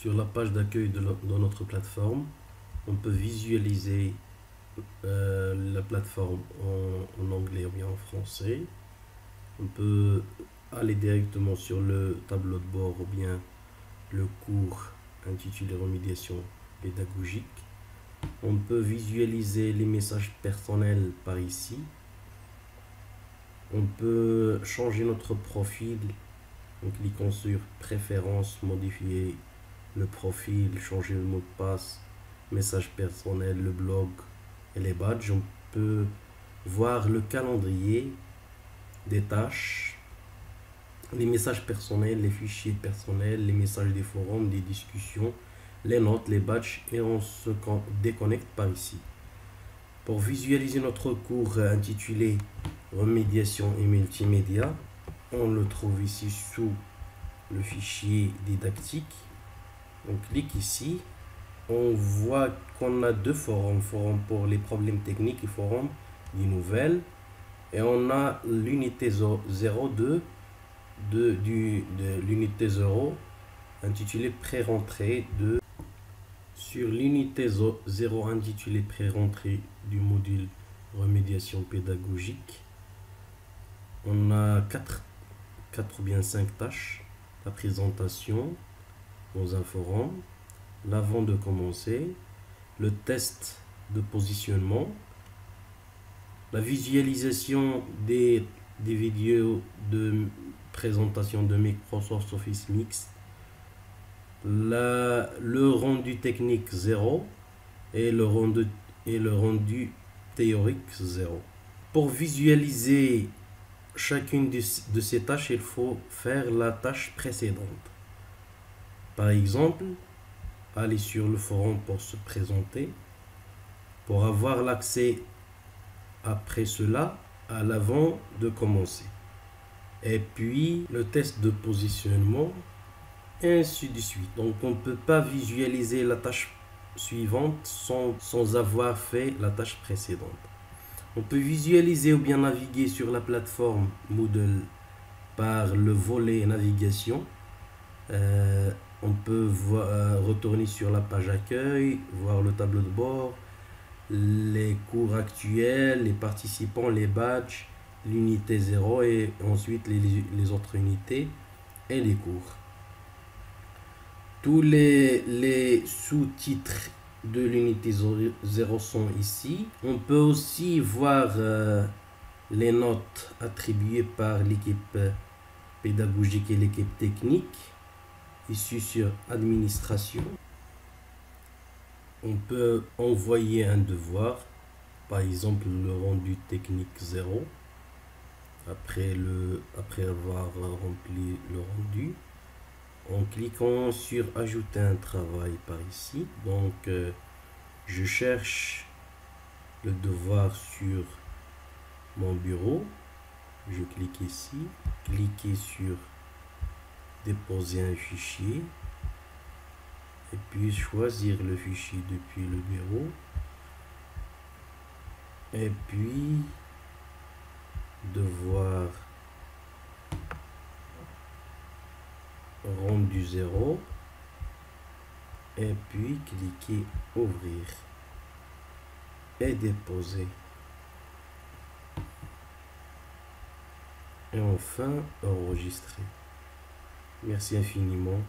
Sur la page d'accueil de notre plateforme, on peut visualiser la plateforme en anglais ou bien en français. On peut aller directement sur le tableau de bord ou bien le cours intitulé Remédiation pédagogique. On peut visualiser les messages personnels par ici. On peut changer notre profil en cliquant sur Préférences, modifier le profil, changer le mot de passe, message personnel, le blog et les badges. On peut voir le calendrier des tâches, les messages personnels, les fichiers personnels, les messages des forums, des discussions, les notes, les badges, et on se déconnecte par ici. Pour visualiser notre cours intitulé Remédiation et multimédia, on le trouve ici sous le fichier didactique. On clique ici, on voit qu'on a deux forums, forum pour les problèmes techniques et forum des nouvelles, et on a l'unité 02 de l'unité 0 intitulée pré-rentrée sur l'unité 0 intitulée pré-rentrée du module remédiation pédagogique. On a 4 ou bien 5 tâches: la présentation dans un forum, l'avant de commencer, le test de positionnement, la visualisation des vidéos de présentation de Microsoft Office Mixed, le rendu technique 0 et le rendu théorique 0. Pour visualiser chacune de ces tâches, il faut faire la tâche précédente. Par exemple, aller sur le forum pour se présenter, pour avoir l'accès après cela à l'avant de commencer, et puis le test de positionnement, et ainsi de suite. Donc on ne peut pas visualiser la tâche suivante sans avoir fait la tâche précédente. On peut visualiser ou bien naviguer sur la plateforme Moodle par le volet navigation. On peut retourner sur la page accueil, voir le tableau de bord, les cours actuels, les participants, les badges, l'unité 0 et ensuite les autres unités et les cours. Tous les sous-titres de l'unité 0 sont ici. On peut aussi voir les notes attribuées par l'équipe pédagogique et l'équipe technique. Ici sur administration, on peut envoyer un devoir, par exemple le rendu technique 0, après avoir rempli le rendu, en cliquant sur ajouter un travail par ici. Donc je cherche le devoir sur mon bureau, je clique ici, cliquez sur déposer un fichier et puis choisir le fichier depuis le bureau et puis devoir rendu 0 et puis cliquer ouvrir et déposer, et enfin enregistrer. Merci infiniment.